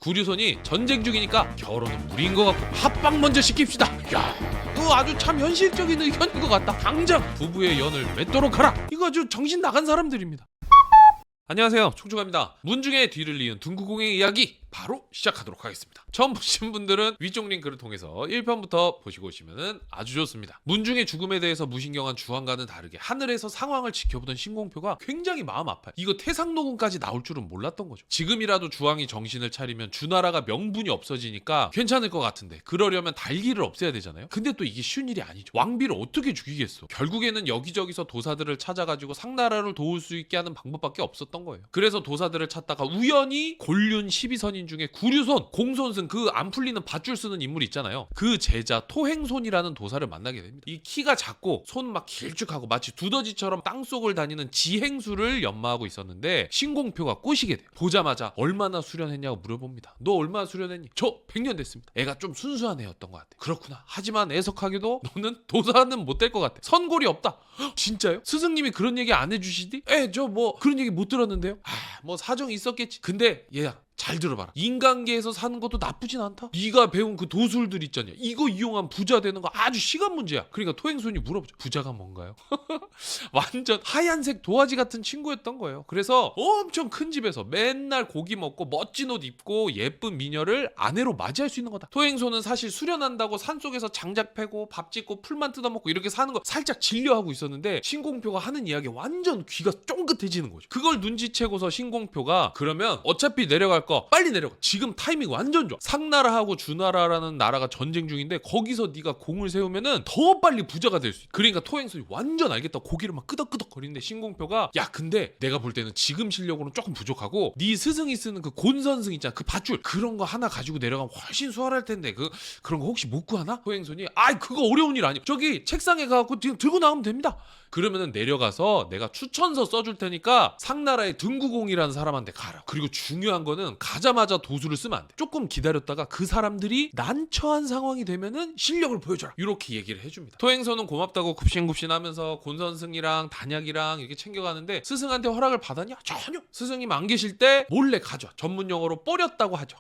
구류손이 전쟁 중이니까 결혼은 무리인 것 같고 합방 먼저 시킵시다. 야, 그거 아주 참 현실적인 의견인 것 같다. 당장 부부의 연을 맺도록 하라. 이거 아주 정신 나간 사람들입니다. 안녕하세요, 총총합니다. 문중의 뒤를 이은 둥구공의 이야기 바로 시작하도록 하겠습니다. 처음 보신 분들은 위쪽 링크를 통해서 1편부터 보시고 오시면 아주 좋습니다. 문중의 죽음에 대해서 무신경한 주황과는 다르게 하늘에서 상황을 지켜보던 신공표가 굉장히 마음 아파요. 이거 태상노궁까지 나올 줄은 몰랐던 거죠. 지금이라도 주황이 정신을 차리면 주나라가 명분이 없어지니까 괜찮을 것 같은데, 그러려면 달기를 없애야 되잖아요. 근데 또 이게 쉬운 일이 아니죠. 왕비를 어떻게 죽이겠어. 결국에는 여기저기서 도사들을 찾아가지고 상나라를 도울 수 있게 하는 방법밖에 없었던 거예요. 그래서 도사들을 찾다가 우연히 곤륜 12선인 중에 구류손, 공손승, 그 안 풀리는 밧줄 쓰는 인물 있잖아요. 그 제자 토행손이라는 도사를 만나게 됩니다. 이 키가 작고 손 막 길쭉하고 마치 두더지처럼 땅속을 다니는 지행수를 연마하고 있었는데 신공표가 꼬시게 돼요. 보자마자 얼마나 수련했냐고 물어봅니다. 너 얼마나 수련했니? 저 100년 됐습니다. 애가 좀 순수한 애였던 것 같아. 그렇구나. 하지만 애석하게도 너는 도사는 못 될 것 같아. 선골이 없다. 헉, 진짜요? 스승님이 그런 얘기 안 해주시디? 저 뭐 그런 얘기 못 들었는데요. 뭐 사정이 있었겠지. 근데 얘야, 잘 들어봐라. 인간계에서 사는 것도 나쁘진 않다. 네가 배운 그 도술들 있잖냐, 이거 이용한 부자 되는 거 아주 시간 문제야. 그러니까 토행손이 물어보죠. 부자가 뭔가요? 완전 하얀색 도화지 같은 친구였던 거예요. 그래서 엄청 큰 집에서 맨날 고기 먹고 멋진 옷 입고 예쁜 미녀를 아내로 맞이할 수 있는 거다. 토행손은 사실 수련한다고 산속에서 장작 패고 밥 짓고 풀만 뜯어먹고 이렇게 사는 거 살짝 질려하고 있었는데, 신공표가 하는 이야기에 완전 귀가 쫑긋해지는 거죠. 그걸 눈치채고서 신공표가 그러면 어차피 내려갈 거 빨리 내려가. 지금 타이밍 완전 좋아. 상나라하고 주나라라는 나라가 전쟁 중인데 거기서 네가 공을 세우면은 더 빨리 부자가 될 수 있어. 그러니까 토행손이 완전 알겠다. 고기를 막 끄덕끄덕 거리는데 신공표가 야, 근데 내가 볼 때는 지금 실력으로는 조금 부족하고 네 스승이 쓰는 그 곤선승 있잖아, 그 밧줄, 그런 거 하나 가지고 내려가면 훨씬 수월할 텐데 그런 거 혹시 못 구하나? 토행손이 그거 어려운 일 아니야. 저기 책상에 가갖고 지금 들고 나오면 됩니다. 그러면은 내려가서 내가 추천서 써줄 테니까 상나라의 등구공이라는 사람한테 가라. 그리고 중요한 거는 가자마자 도수를 쓰면 안 돼. 조금 기다렸다가 그 사람들이 난처한 상황이 되면은 실력을 보여줘라. 이렇게 얘기를 해줍니다. 토행선은 고맙다고 굽신굽신하면서 곤선승이랑 단약이랑 이렇게 챙겨가는데 스승한테 허락을 받았냐? 전혀. 스승님 안 계실 때 몰래 가져. 전문 용어로 뽀렸다고 하죠.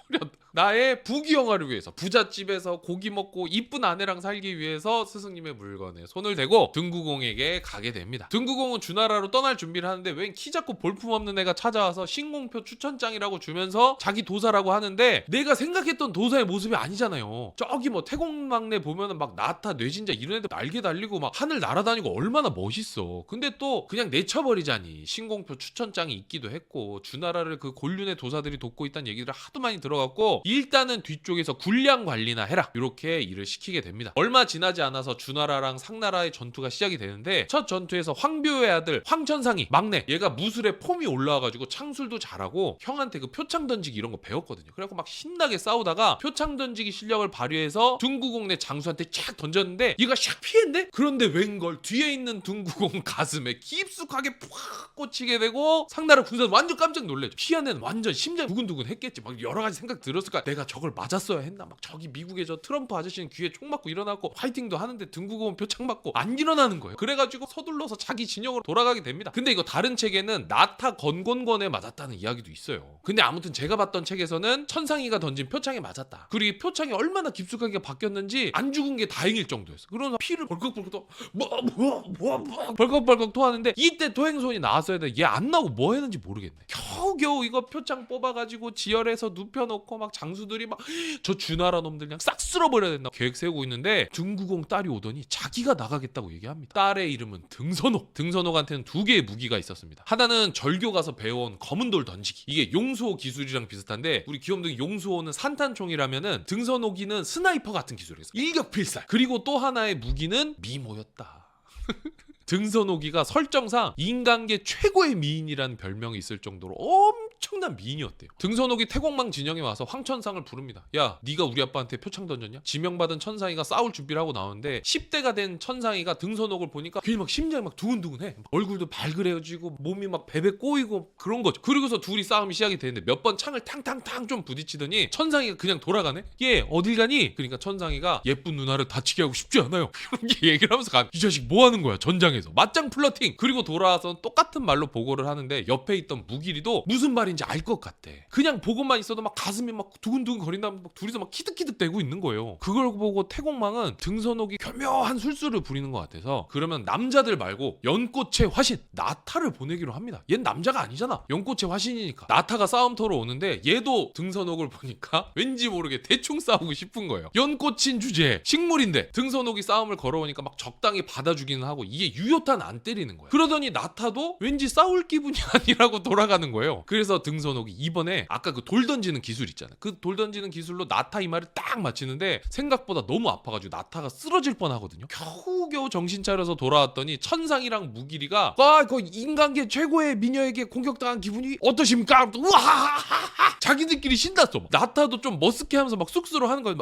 뽀렸다. 나의 부귀영화를 위해서, 부잣집에서 고기 먹고 이쁜 아내랑 살기 위해서 스승님의 물건에 손을 대고 등구공에게 가게 됩니다. 등구공은 주나라로 떠날 준비를 하는데 웬 키 작고 볼품없는 애가 찾아와서 신공표 추천장이라고 주면서 자기 도사라고 하는데, 내가 생각했던 도사의 모습이 아니잖아요. 저기 뭐 태공막내 보면은 막 나타, 뇌진자 이런 애들 날개 달리고 막 하늘 날아다니고 얼마나 멋있어. 근데 또 그냥 내쳐버리자니 신공표 추천장이 있기도 했고 주나라를 그 곤륜의 도사들이 돕고 있다는 얘기를 하도 많이 들어갔고, 일단은 뒤쪽에서 군량 관리나 해라, 이렇게 일을 시키게 됩니다. 얼마 지나지 않아서 주나라랑 상나라의 전투가 시작이 되는데, 첫 전투에서 황교의 아들 황천상이 막내, 얘가 무술에 폼이 올라와가지고 창술도 잘하고 형한테 그 표창 던지기 이런 거 배웠거든요. 그래갖고 막 신나게 싸우다가 표창 던지기 실력을 발휘해서 둥구공내 장수한테 쫙 던졌는데 얘가 샥 피했네? 그런데 웬걸 뒤에 있는 둥구공 가슴에 깊숙하게 푹 꽂히게 되고 상나라 군사는 완전 깜짝 놀래죠. 피한 애는 완전 심장 두근두근 했겠지. 막 여러 가지 생각 들었을 거야. 내가 저걸 맞았어야 했나? 막 저기 미국의 저 트럼프 아저씨는 귀에 총 맞고 일어나고 화이팅도 하는데 등구공은 표창 맞고 안 일어나는 거예요. 그래가지고 서둘러서 자기 진영으로 돌아가게 됩니다. 근데 이거 다른 책에는 나타 건곤권에 맞았다는 이야기도 있어요. 근데 아무튼 제가 봤던 책에서는 천상이가 던진 표창에 맞았다. 그리고 이 표창이 얼마나 깊숙하게 바뀌었는지 안 죽은 게 다행일 정도였어. 그러면서 피를 벌컥벌컥 또 벌컥벌컥 토하는데, 이때 토행손이 나왔어야 돼. 얘 안 나오고 뭐 했는지 모르겠네. 겨우겨우 이거 표창 뽑아가지고 지열해서 눕혀놓고 막 장수들이 막 저 주나라 놈들 그냥 싹 쓸어버려야 된다 계획 세우고 있는데, 등구공 딸이 오더니 자기가 나가겠다고 얘기합니다. 딸의 이름은 등선옥. 등선옥한테는 2개의 무기가 있었습니다. 하나는 절교 가서 배워온 검은돌 던지기, 이게 용수호 기술이랑 비슷한데 우리 귀염둥이 용수호는 산탄총이라면은 등선옥이는 스나이퍼 같은 기술이었어. 일격필살. 그리고 또 하나의 무기는 미모였다. 등선옥이가 설정상 인간계 최고의 미인이라는 별명이 있을 정도로 엄청난 미인이었대요. 등선옥이 태공망 진영에 와서 황천상을 부릅니다. 야, 네가 우리 아빠한테 표창 던졌냐? 지명받은 천상이가 싸울 준비를 하고 나오는데 10대가 된 천상이가 등선옥을 보니까 괜히 막 심장이 막 두근두근해. 얼굴도 발그레어지고 몸이 막 베베 꼬이고 그런 거죠. 그리고서 둘이 싸움이 시작이 되는데 몇 번 창을 탕탕탕 좀 부딪히더니 천상이가 그냥 돌아가네? 얘 어딜 가니? 그러니까 천상이가 예쁜 누나를 다치게 하고 싶지 않아요. 이렇게 얘기를 하면서 가. 이 자식 뭐 하는 거야 전장에서. 맞짱 플러팅. 그리고 돌아와서 똑같은 말로 보고를 하는데 옆에 있던 무기리도 무슨 말이 말인지 알 것 같대. 그냥 보고만 있어도 막 가슴이 막 두근두근 거린다면 막 둘이서 막 키득키득대고 있는 거예요. 그걸 보고 태공망은 등선옥이 교묘한 술수를 부리는 것 같아서 그러면 남자들 말고 연꽃의 화신 나타를 보내기로 합니다. 얜 남자가 아니잖아. 연꽃의 화신이니까. 나타가 싸움터로 오는데 얘도 등선옥을 보니까 왠지 모르게 대충 싸우고 싶은 거예요. 연꽃인 주제에 식물인데 등선옥이 싸움을 걸어오니까 막 적당히 받아주기는 하고 이게 유효탄 안 때리는 거예요. 그러더니 나타도 왠지 싸울 기분이 아니라고 돌아가는 거예요. 그래서 등선옥이 이번에 아까 그 돌 던지는 기술 있잖아. 그 돌 던지는 기술로 나타 이마를 딱 맞히는데 생각보다 너무 아파가지고 나타가 쓰러질 뻔하거든요. 겨우겨우 정신 차려서 돌아왔더니 천상이랑 무기리가 그 인간계 최고의 미녀에게 공격당한 기분이 어떠십니까? 우와하하하 자기들끼리 신났어. 나타도 좀 머쓱해하면서 막 쑥스러워 하는 거야.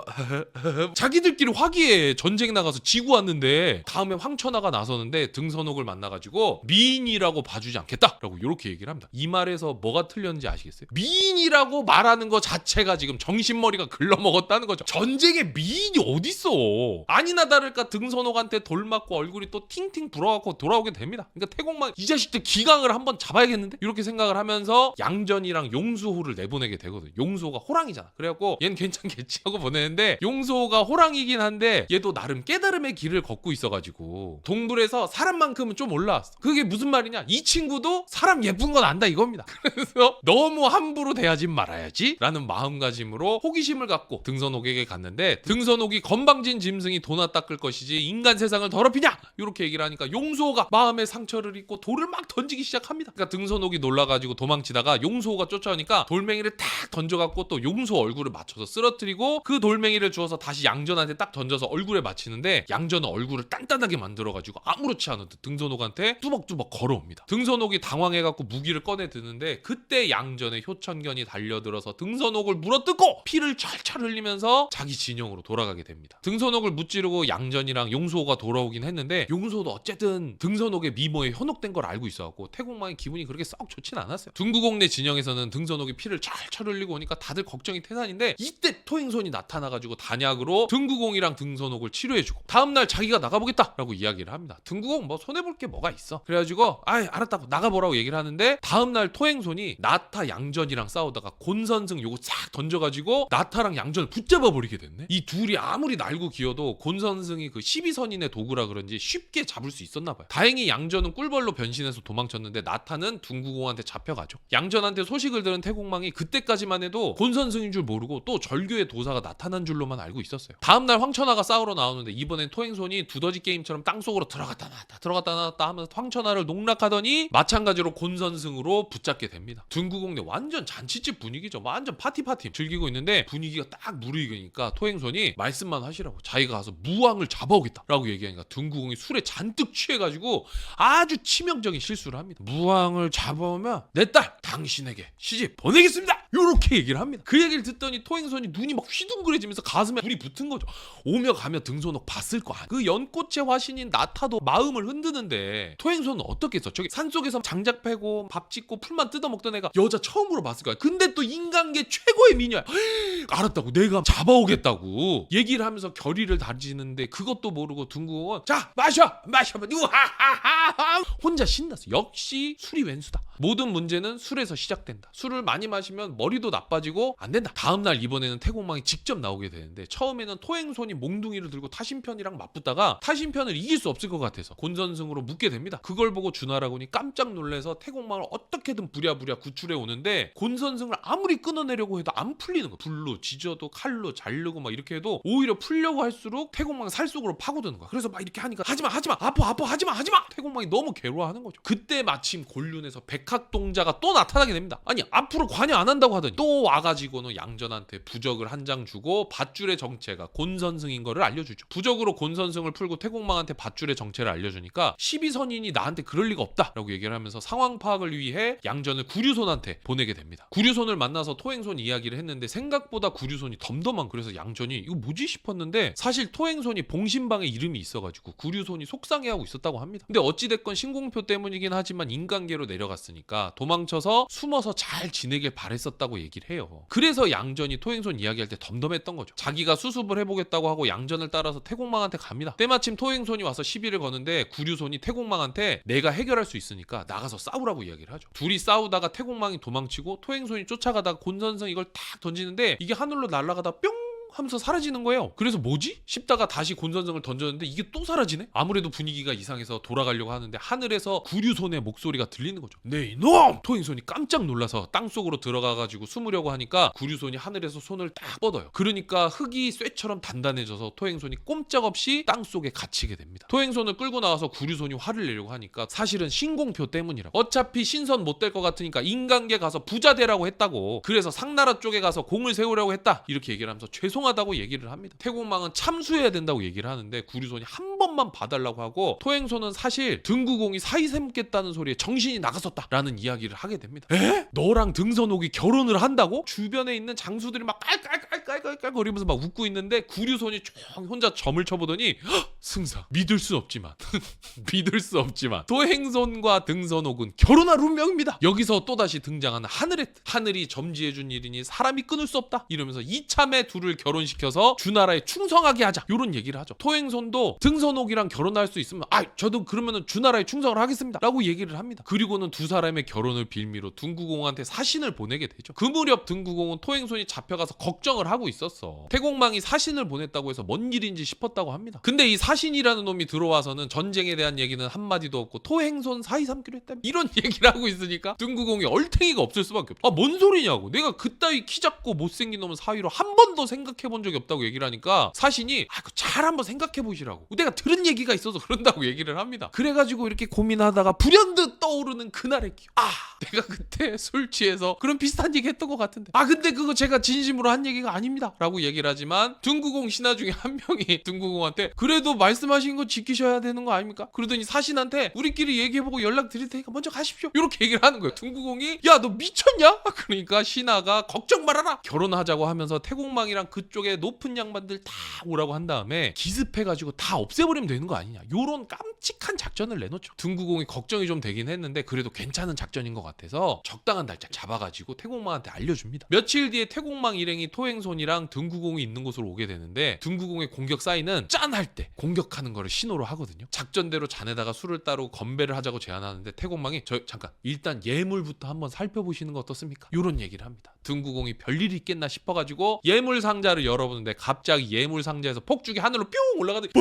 자기들끼리 화기에 전쟁 나가서 지고 왔는데 다음에 황천하가 나서는데 등선옥을 만나가지고 미인이라고 봐주지 않겠다라고 이렇게 얘기를 합니다. 이 말에서 뭐가 틀렸는지 아시겠어요? 미인이라고 말하는 거 자체가 지금 정신머리가 글러먹었다는 거죠. 전쟁에 미인이 어딨어. 아니나 다를까 등선옥한테 돌 맞고 얼굴이 또 팅팅 불어갖고 돌아오게 됩니다. 그러니까 태공만 이 자식들 기강을 한번 잡아야겠는데? 이렇게 생각을 하면서 양전이랑 용수호를 내보내게 되거든. 용수호가 호랑이잖아. 그래갖고 얘는 괜찮겠지 하고 보내는데 용수호가 호랑이긴 한데 얘도 나름 깨달음의 길을 걷고 있어가지고 동굴에서 사람만큼은 좀 올라왔어. 그게 무슨 말이냐? 이 친구도 사람 예쁜 건 안다 이겁니다. 그래서 너무 함부로 대하지 말아야지 라는 마음가짐으로 호기심을 갖고 등선옥에게 갔는데 등선옥이 건방진 짐승이 도나 닦을 것이지 인간 세상을 더럽히냐? 이렇게 얘기를 하니까 용수호가 마음의 상처를 입고 돌을 막 던지기 시작합니다. 그러니까 등선옥이 놀라가지고 도망치다가 용수호가 쫓아오니까 돌멩이를 딱 던져갖고 또 용수호 얼굴을 맞춰서 쓰러뜨리고 그 돌멩이를 주워서 다시 양전한테 딱 던져서 얼굴에 맞히는데 양전은 얼굴을 단단하게 만들어가지고 아무렇지 않은 듯 등선옥한테 뚜벅뚜벅 걸어옵니다. 등선옥이 당황해갖고 무기를 꺼내 드는데 그때 양전의 효천견이 달려들어서 등선옥을 물어뜯고 피를 철철 흘리면서 자기 진영으로 돌아가게 됩니다. 등선옥을 무찌르고 양전이랑 용수호가 돌아오긴 했는데 용수호도 어쨌든 등선옥의 미모에 현혹된 걸 알고 있어갖고 태공망의 기분이 그렇게 썩 좋진 않았어요. 둥구공내 진영에서는 등선옥이 피를 철철 흘리고 오니까 다들 걱정이 태산인데 이때 토행손이 나타나가지고 단약으로 등구공이랑 등선옥을 치료해주고 다음날 자기가 나가보겠다라고 이야기를 합니다. 등구공 뭐 손해볼 게 뭐가 있어. 그래가지고 알았다고 나가보라고 얘기를 하는데 다음날 토행손이 나타 양전이랑 싸우다가 곤선승 요거 싹 던져가지고 나타랑 양전을 붙잡아버리게 됐네. 이 둘이 아무리 날고 기어도 곤선승이 그 12선인의 도구라 그런지 쉽게 잡을 수 있었나봐요. 다행히 양전은 꿀벌로 변신해서 도망쳤는데 나타는 둥구공한테 잡혀가죠. 양전한테 소식을 들은 태공망이 그때까지만 해도 곤선승인 줄 모르고 또 절교의 도사가 나타난 줄로만 알고 있었어요. 다음날 황천하가 싸우러 나오는데 이번엔 토행손이 두더지 게임처럼 땅속으로 들어갔다 나왔다 하면서 황천하를 농락하더니 마찬가지로 곤선승으로 붙잡게 됩니다. 둥구공네 완전 잔치집 분위기죠. 완전 파티 즐기고 있는데 분위기가 딱 무르익으니까 토행손이 말씀만 하시라고 자기가 가서 무왕을 잡아오겠다 라고 얘기하니까 둥구공이 술에 잔뜩 취해가지고 아주 치명적인 실수를 합니다. 무왕을 잡아오면 내 딸 당신에게 시집 보내겠습니다 요렇게 얘기를 합니다. 그 얘기를 듣더니 토행손이 눈이 막 휘둥그레지면서 가슴에 불이 붙은 거죠. 오며 가며 등선옥 봤을 거 아니야. 그 연꽃의 화신인 나타도 마음을 흔드는데 토행손은 어떻겠어. 저기 산속에서 장작 패고 밥 짓고 풀만 뜯어먹던 애가 여자 처음으로 봤을 거야. 근데 또 인간계 최고의 미녀야. 알았다고 내가 잡아오겠다고 얘기를 하면서 결의를 다지는데 그것도 모르고 둥구공은 자 마셔봐 우하하하 혼자 신났어. 역시 술이 왼수다. 모든 문제는 술에서 시작된다. 술을 많이 마시면 머리도 나빠지고 안 된다. 다음날 이번에는 태공망이 직접 나오게 되는데 처음에는 토행손이 몽둥이를 들고 타신편이랑 맞붙다가 타신편을 이길 수 없을 것 같아서 곤선승으로 묶게 됩니다. 그걸 보고 주나라군이 깜짝 놀라서 태공망을 어떻게든 부랴부랴 구출해 오는데 곤선승을 아무리 끊어내려고 해도 안 풀리는 거. 불로 지져도 칼로 자르고 막 이렇게 해도 오히려 풀려고 할수록 태공망이 살속으로 파고드는 거야. 그래서 막 이렇게 하니까 하지마 아파 하지마 태공망이 너무 괴로워하는 거죠. 그때 마침 곤륜에서 백학동자가 또 나타나게 됩니다. 아니 앞으로 관여 안 한다고 하더니 또 와가지고는 양전한테 부적을 한 장 주고 밧줄의 정체가 곤선승인 거를 알려주죠. 부적으로 곤선승을 풀고 태공망한테 밧줄의 정체를 알려주니까 12선인이 나한테 그럴 리가 없다라고 얘기를 하면서 상황 파악을 위해 양전을 구류손한테 보내게 됩니다. 구류손을 만나서 토행손 이야기를 했는데 생각보다 생각보다 구류손이 덤덤한, 그래서 양전이 이거 뭐지 싶었는데 사실 토행손이 봉신방에 이름이 있어가지고 구류손이 속상해하고 있었다고 합니다. 근데 어찌됐건 신공표 때문이긴 하지만 인간계로 내려갔으니까 도망쳐서 숨어서 잘 지내길 바랬었다고 얘기를 해요. 그래서 양전이 토행손 이야기할 때 덤덤했던 거죠. 자기가 수습을 해보겠다고 하고 양전을 따라서 태공망한테 갑니다. 때마침 토행손이 와서 시비를 거는데 구류손이 태공망한테 내가 해결할 수 있으니까 나가서 싸우라고 이야기를 하죠. 둘이 싸우다가 태공망이 도망치고 토행손이 쫓아가다가 곤선성 이걸 탁 던지는데 이게 하늘로 날아가다 뿅 하면서 사라지는 거예요. 그래서 뭐지? 싶다가 다시 곤선성을 던졌는데 이게 또 사라지네? 아무래도 분위기가 이상해서 돌아가려고 하는데 하늘에서 구류손의 목소리가 들리는 거죠. 네 이놈! 토행손이 깜짝 놀라서 땅속으로 들어가가지고 숨으려고 하니까 구류손이 하늘에서 손을 딱 뻗어요. 그러니까 흙이 쇠처럼 단단해져서 토행손이 꼼짝없이 땅속에 갇히게 됩니다. 토행손을 끌고 나와서 구류손이 화를 내려고 하니까 사실은 신공표 때문이라고. 어차피 신선 못 될 것 같으니까 인간계 가서 부자 되라고 했다고. 그래서 상나라 쪽에 가서 공을 세우려고 했다. 이렇게 얘기를 하면서 죄송하다고 얘기를 합니다. 태공망은 참수해야 된다고 얘기를 하는데 구류손이 한 번만 봐달라고 하고 토행손은 사실 등구공이 사이샘겠다는 소리에 정신이 나갔었다라는 이야기를 하게 됩니다. 에? 너랑 등선옥이 결혼을 한다고? 주변에 있는 장수들이 막 깔깔깔깔깔깔거리면서 막 웃고 있는데 구류손이 쭉 혼자 점을 쳐보더니 승상 믿을 수 없지만 믿을 수 없지만 토행손과 등선옥은 결혼할 운명입니다. 여기서 또다시 등장하는 하늘의 뜻. 하늘이 점지해준 일이니 사람이 끊을 수 없다 이러면서 이참에 둘을 결혼시켜서 주나라에 충성하게 하자 이런 얘기를 하죠. 토행손도 등선옥이랑 결혼할 수 있으면 저도 그러면은 주나라에 충성을 하겠습니다 라고 얘기를 합니다. 그리고는 두 사람의 결혼을 빌미로 등구공한테 사신을 보내게 되죠. 그 무렵 등구공은 토행손이 잡혀가서 걱정을 하고 있었어. 태공망이 사신을 보냈다고 해서 뭔 일인지 싶었다고 합니다. 근데 이 사신이라는 놈이 들어와서는 전쟁에 대한 얘기는 한마디도 없고 토행손 사이 삼기로 했다 이런 얘기를 하고 있으니까 등구공이 얼탱이가 없을 수밖에 없어. 뭔 소리냐고. 내가 그따위 키 작고 못생긴 놈은 사위로 한 번도 생각해본 적이 없다고 얘기를 하니까 사신이 잘 한번 생각해보시라고. 내가 들은 얘기가 있어서 그런다고 얘기를 합니다. 그래가지고 이렇게 고민하다가 불현듯 떠오르는 그날의 기억. 내가 그때 술 취해서 그런 비슷한 얘기 했던 것 같은데 근데 그거 제가 진심으로 한 얘기가 아닙니다 라고 얘기를 하지만 등구공 신하 중에 한 명이 등구공한테 그래도 말씀하신 거 지키셔야 되는 거 아닙니까? 그러더니 사신한테 우리끼리 얘기해보고 연락 드릴 테니까 먼저 가십시오 이렇게 얘기를 하는 거예요. 등구공이 야 너 미쳤냐? 그러니까 신하가 걱정 말아라 결혼하자고 하면서 태공망이랑 그쪽에 높은 양반들 다 오라고 한 다음에 기습해가지고 다 없애버리면 되는 거 아니냐 요런 깜찍한 작전을 내놓죠. 등구공이 걱정이 좀 되긴 했는데 그래도 괜찮은 작전인 것 같아서 적당한 날짜 잡아가지고 태공망한테 알려줍니다. 며칠 뒤에 태공망 일행이 토행손이랑 등구공이 있는 곳으로 오게 되는데 등구공의 공격 사인은 짠 할 때 공격하는 거를 신호로 하거든요. 작전대로 잔에다가 술을 따르고 건배를 하자고 제안하는데 태공망이 잠깐 일단 예물부터 한번 살펴보시는 거 어떻습니까? 요런 얘기를 합니다. 등구공이 별일이 있겠나 싶어가지고 예물 상자를 열어보는데 갑자기 예물 상자에서 폭죽이 하늘로 뿅 올라가더니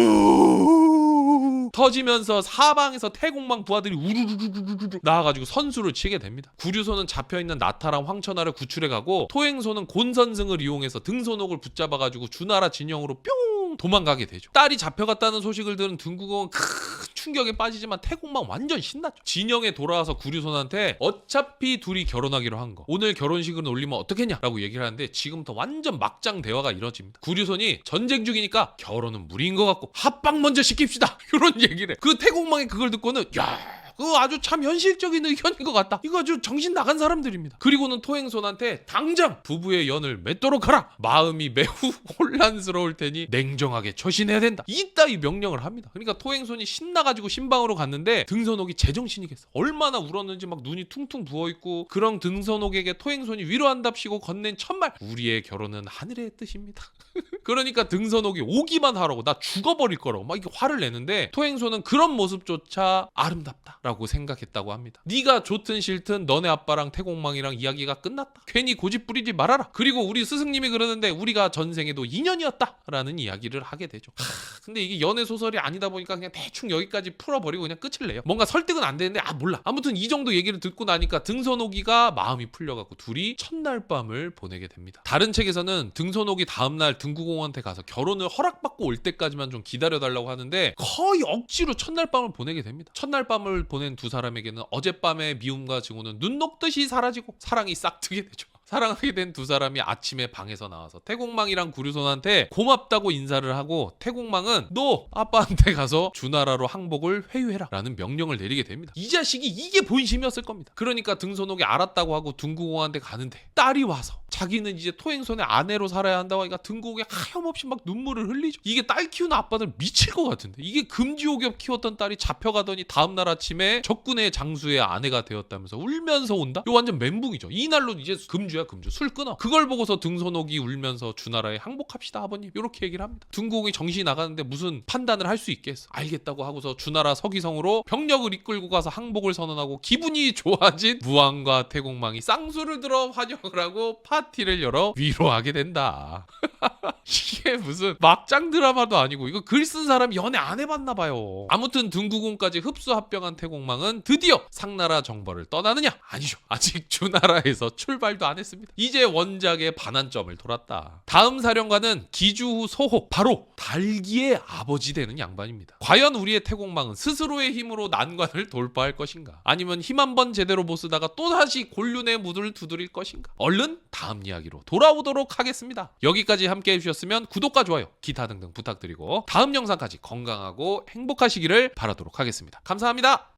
터지면서 사방에서 태공망 부하들이 우르르르르르 나와가지고 선수를 치게 됩니다. 구류손은 잡혀있는 나타랑 황천하를 구출해가고 토행손은 곤선승을 이용해서 등선옥을 붙잡아가지고 주나라 진영으로 뿅 도망가게 되죠. 딸이 잡혀갔다는 소식을 들은 등구공은 큰 충격에 빠지지만 태공망 완전 신났죠. 진영에 돌아와서 구류손한테 어차피 둘이 결혼하기로 한 거 오늘 결혼식을 올리면 어떻겠냐 라고 얘기를 하는데 지금부터 완전 막장 대화가 이뤄집니다. 구류손이 전쟁 중이니까 결혼은 무리인 것 같고 합방 먼저 시킵시다 이런 얘기를 해. 그 태공망이 그걸 듣고는 그거 아주 참 현실적인 의견인 것 같다. 이거 아주 정신 나간 사람들입니다. 그리고는 토행손한테 당장 부부의 연을 맺도록 하라. 마음이 매우 혼란스러울 테니 냉정하게 처신해야 된다. 이따위 명령을 합니다. 그러니까 토행손이 신나가지고 신방으로 갔는데 등선옥이 제정신이겠어. 얼마나 울었는지 막 눈이 퉁퉁 부어있고 그런 등선옥에게 토행손이 위로한답시고 건넨 첫말 우리의 결혼은 하늘의 뜻입니다. 그러니까 등선옥이 오기만 하라고 나 죽어버릴 거라고 막 이렇게 화를 내는데 토행손은 그런 모습조차 아름답다 라고 생각했다고 합니다. 네가 좋든 싫든 너네 아빠랑 태공망이랑 이야기가 끝났다. 괜히 고집 부리지 말아라. 그리고 우리 스승님이 그러는데 우리가 전생에도 인연이었다 라는 이야기를 하게 되죠. 근데 이게 연애 소설이 아니다 보니까 그냥 대충 여기까지 풀어버리고 그냥 끝을 내요. 뭔가 설득은 안 되는데 몰라. 아무튼 이 정도 얘기를 듣고 나니까 등선옥이가 마음이 풀려갖고 둘이 첫날 밤을 보내게 됩니다. 다른 책에서는 등선옥이 다음날 등구공한테 가서 결혼을 허락받고 올 때까지만 좀 기다려달라고 하는데 거의 억지로 첫날 밤을 보내게 됩니다. 첫날 밤을 보낸 두 사람에게는 어젯밤의 미움과 증오는 눈 녹듯이 사라지고 사랑이 싹트게 되죠. 사랑하게 된 두 사람이 아침에 방에서 나와서 태공망이랑 구류손한테 고맙다고 인사를 하고 태공망은 너 아빠한테 가서 주나라로 항복을 회유해라 라는 명령을 내리게 됩니다. 이 자식이 이게 본심이었을 겁니다. 그러니까 등손옥이 알았다고 하고 등구공한테 가는데 딸이 와서 자기는 이제 토행손의 아내로 살아야 한다고 하니까 등구공이 하염없이 막 눈물을 흘리죠. 이게 딸 키우는 아빠들 미칠 것 같은데 이게 금지옥엽 키웠던 딸이 잡혀가더니 다음날 아침에 적군의 장수의 아내가 되었다면서 울면서 온다? 이거 완전 멘붕이죠. 이날로 이제 금주야 금주. 술 끊어. 그걸 보고서 등손옥이 울면서 주나라에 항복합시다 아버님 이렇게 얘기를 합니다. 등구공이 정신이 나가는데 무슨 판단을 할 수 있겠어. 알겠다고 하고서 주나라 서기성으로 병력을 이끌고 가서 항복을 선언하고 기분이 좋아진 무왕과 태공망이 쌍수를 들어 환영을 하고 파티를 열어 위로하게 된다. 이게 무슨 막장 드라마도 아니고 이거 글 쓴 사람이 연애 안 해봤나 봐요. 아무튼 등구공까지 흡수합병한 태공망은 드디어 상나라 정벌을 떠나느냐? 아니죠. 아직 주나라에서 출발도 안 했습니다. 이제 원작의 반환점을 돌았다. 다음 사령관은 기주후 소호, 바로 달기의 아버지 되는 양반입니다. 과연 우리의 태공망은 스스로의 힘으로 난관을 돌파할 것인가? 아니면 힘 한 번 제대로 못 쓰다가 또다시 곤륜의 무드를 두드릴 것인가? 얼른 다음 이야기로 돌아오도록 하겠습니다. 여기까지 함께 해주셨으면 구독과 좋아요, 기타 등등 부탁드리고 다음 영상까지 건강하고 행복하시기를 바라도록 하겠습니다. 감사합니다.